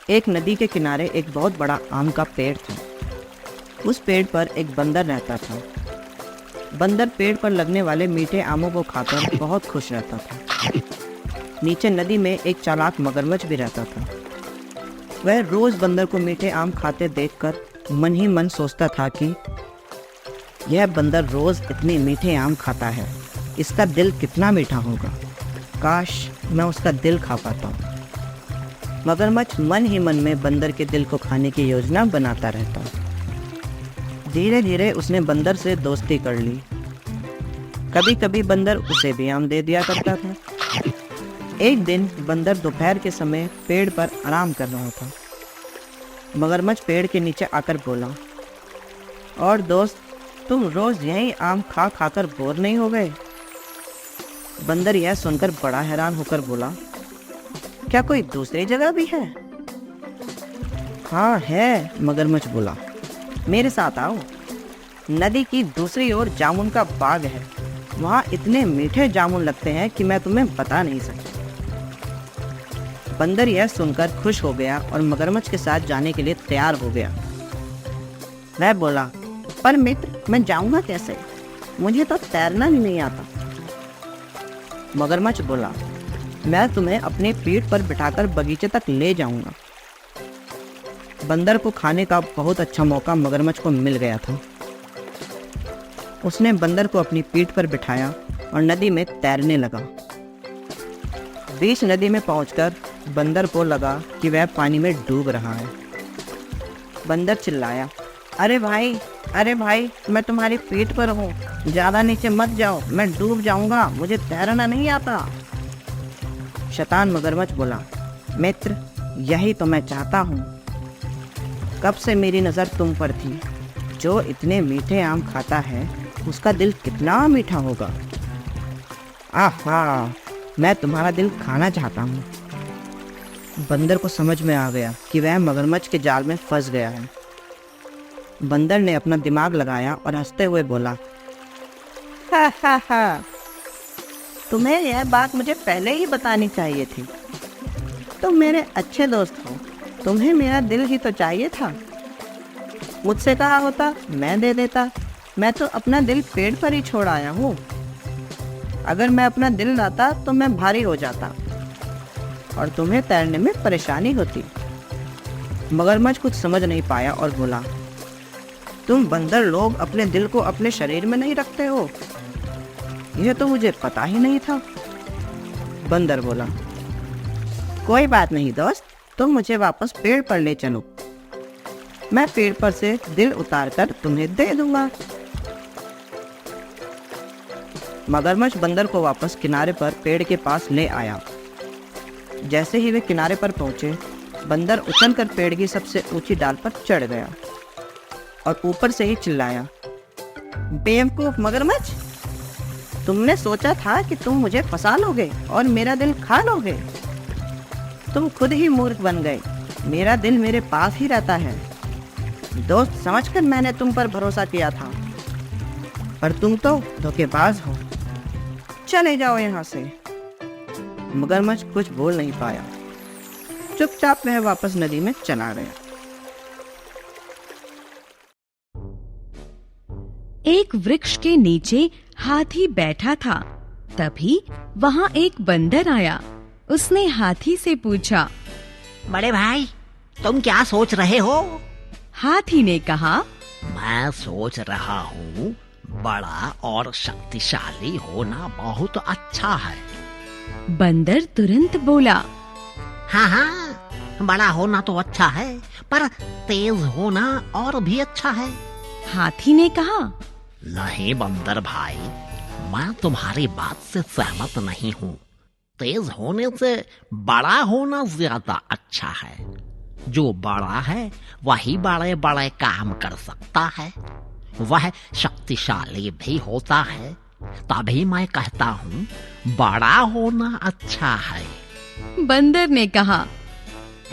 एक नदी के किनारे एक बहुत बड़ा आम का पेड़ था। उस पेड़ पर एक बंदर रहता था। बंदर पेड़ पर लगने वाले मीठे आमों को खाकर बहुत खुश रहता था। नीचे नदी में एक चालाक मगरमच्छ भी रहता था। वह रोज बंदर को मीठे आम खाते देखकर मन ही मन सोचता था कि यह बंदर रोज इतने मीठे आम खाता है, इसका दिल कितना मीठा होगा। काश मैं उसका दिल खा पाता। मगरमच्छ मन ही मन में बंदर के दिल को खाने की योजना बनाता रहता। धीरे धीरे उसने बंदर से दोस्ती कर ली। कभी कभी बंदर उसे भी आम दे दिया करता था। एक दिन बंदर दोपहर के समय पेड़ पर आराम कर रहा था। मगरमच्छ पेड़ के नीचे आकर बोला, और दोस्त, तुम रोज यही आम खा खाकर बोर नहीं हो गए? बंदर यह सुनकर बड़ा हैरान होकर बोला, क्या कोई दूसरी जगह भी है? हाँ है, मगरमच्छ बोला, मेरे साथ आओ। नदी की दूसरी ओर जामुन का बाग है। वहाँ इतने मीठे जामुन लगते हैं कि मैं तुम्हें बता नहीं सकता। बंदर यह सुनकर खुश हो गया और मगरमच्छ के साथ जाने के लिए तैयार हो गया। वह बोला, पर मित्र, मैं जाऊंगा कैसे? मुझे तो तैरना ही नहीं आता। मगरमच्छ बोला, मैं तुम्हें अपने पीठ पर बिठाकर बगीचे तक ले जाऊंगा। बंदर को खाने का बहुत अच्छा मौका मगरमच्छ को मिल गया था। उसने बंदर को अपनी पीठ पर बिठाया और नदी में तैरने लगा। बीच नदी में पहुंचकर बंदर को लगा कि वह पानी में डूब रहा है। बंदर चिल्लाया, अरे भाई, मैं तुम्हारी पीठ पर हूँ, ज्यादा नीचे मत जाओ, मैं डूब जाऊंगा, मुझे तैरना नहीं आता। शैतान मगरमच्छ बोला, मित्र, यही तो मैं चाहता हूँ। कब से मेरी नज़र तुम पर थी। जो इतने मीठे आम खाता है, उसका दिल कितना मीठा होगा। आहा, मैं तुम्हारा दिल खाना चाहता हूँ। बंदर को समझ में आ गया कि वह मगरमच्छ के जाल में फंस गया है। बंदर ने अपना दिमाग लगाया और हंसते हुए बोला, हा, तुम्हें यह बात मुझे पहले ही बतानी चाहिए थी। तुम मेरे अच्छे दोस्त हो, तुम्हें मेरा दिल ही तो चाहिए था। मुझसे कहा होता, मैं दे देता। मैं तो अपना दिल पेड़ पर ही छोड़ आया हूँ। अगर मैं अपना दिल लाता तो मैं भारी हो जाता और तुम्हें तैरने में परेशानी होती। मगरमच्छ कुछ समझ नहीं पाया और बोला, तुम बंदर लोग अपने दिल को अपने शरीर में नहीं रखते हो। यह तो मुझे पता ही नहीं था। बंदर बोला, कोई बात नहीं दोस्त, तुम मुझे वापस पेड़ पर ले चलो। मैं पेड़ पर से दिल उतारकर तुम्हें दे दूंगा। मगरमच्छ बंदर को वापस किनारे पर पेड़ के पास ले आया। जैसे ही वे किनारे पर पहुंचे, बंदर उछलकर पेड़ की सबसे ऊंची डाल पर चढ़ गया और ऊपर से ही चिल्लाया, बेवकूफ मगरमच्छ, तुमने सोचा था कि तुम मुझे फंसा लोगे और मेरा दिल खा लोगे। तुम खुद ही मूर्ख बन गए। मेरा दिल मेरे पास ही रहता है। दोस्त समझकर मैंने तुम पर भरोसा किया था, पर तुम तो धोखेबाज हो। चले जाओ यहाँ से। मगरमच्छ कुछ बोल नहीं पाया। चुपचाप वह वापस नदी में चला गया। एक वृक्ष के नीचे हाथी बैठा था। तभी वहाँ एक बंदर आया। उसने हाथी से पूछा, बड़े भाई, तुम क्या सोच रहे हो? हाथी ने कहा, मैं सोच रहा हूँ, बड़ा और शक्तिशाली होना बहुत अच्छा है। बंदर तुरंत बोला, हाँ, बड़ा होना तो अच्छा है, पर तेज होना और भी अच्छा है। हाथी ने कहा, नहीं बंदर भाई, मैं तुम्हारी बात से सहमत नहीं हूँ। तेज होने से बड़ा होना ज्यादा अच्छा है। जो बड़ा है वही बड़े बड़े काम कर सकता है, वह शक्तिशाली भी होता है। तभी मैं कहता हूँ, बड़ा होना अच्छा है। बंदर ने कहा,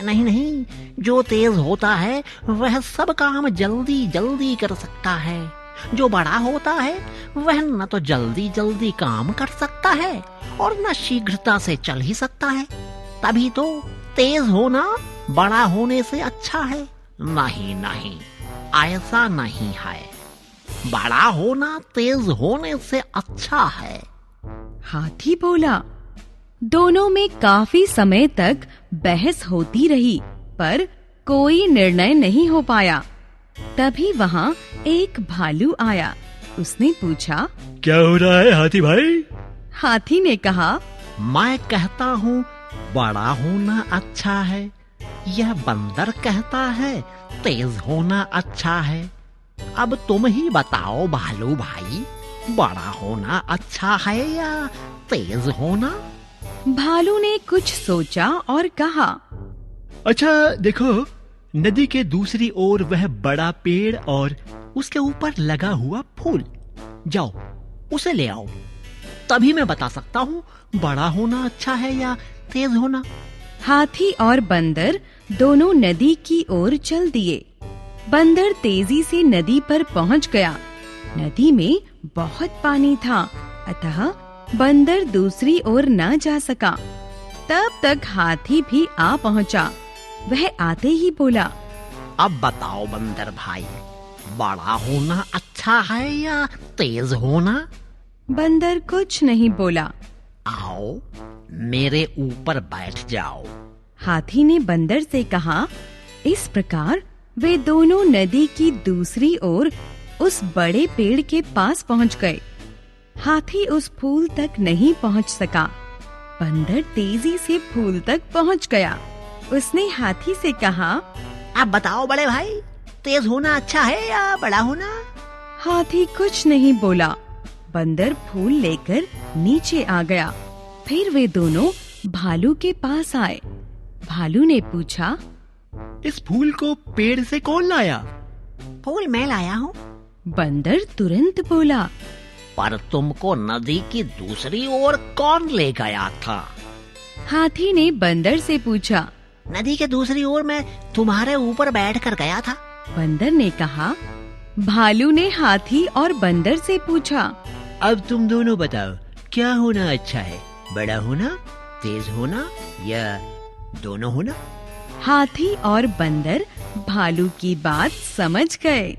नहीं, जो तेज होता है वह सब काम जल्दी जल्दी कर सकता है। जो बड़ा होता है वह न तो जल्दी जल्दी काम कर सकता है और न शीघ्रता से चल ही सकता है। तभी तो तेज होना बड़ा होने से अच्छा है? नहीं नहीं, ऐसा नहीं है। बड़ा होना तेज होने से अच्छा है। हाथी बोला। दोनों में काफी समय तक बहस होती रही, पर कोई निर्णय नहीं हो पाया। तभी वहाँ एक भालू आया। उसने पूछा, क्या हो रहा है हाथी भाई? हाथी ने कहा, मैं कहता हूँ बड़ा होना अच्छा है। यह बंदर कहता है तेज होना अच्छा है। अब तुम ही बताओ भालू भाई, बड़ा होना अच्छा है या तेज होना? भालू ने कुछ सोचा और कहा, अच्छा देखो, नदी के दूसरी ओर वह बड़ा पेड़ और उसके ऊपर लगा हुआ फूल, जाओ उसे ले आओ, तभी मैं बता सकता हूँ बड़ा होना अच्छा है या तेज होना। हाथी और बंदर दोनों नदी की ओर चल दिए। बंदर तेजी से नदी पर पहुंच गया। नदी में बहुत पानी था, अतः बंदर दूसरी ओर न जा सका। तब तक हाथी भी आ पहुंचा। वह आते ही बोला, अब बताओ बंदर भाई, बड़ा होना अच्छा है या तेज होना? बंदर कुछ नहीं बोला। आओ मेरे ऊपर बैठ जाओ। हाथी ने बंदर से कहा। इस प्रकार वे दोनों नदी की दूसरी ओर उस बड़े पेड़ के पास पहुंच गए। हाथी उस फूल तक नहीं पहुंच सका। बंदर तेजी से फूल तक पहुंच गया। उसने हाथी से कहा, अब बताओ बड़े भाई, तेज होना अच्छा है या बड़ा होना? हाथी कुछ नहीं बोला। बंदर फूल लेकर नीचे आ गया। फिर वे दोनों भालू के पास आए। भालू ने पूछा, इस फूल को पेड़ से कौन लाया? फूल मैं लाया हूँ। बंदर तुरंत बोला, पर तुमको नदी की दूसरी ओर कौन ले गया था? हाथी ने बंदर से पूछा। नदी के दूसरी ओर मैं तुम्हारे ऊपर बैठकर गया था। बंदर ने कहा। भालू ने हाथी और बंदर से पूछा, अब तुम दोनों बताओ, क्या होना अच्छा है, बड़ा होना, तेज होना या दोनों होना? हाथी और बंदर भालू की बात समझ गए।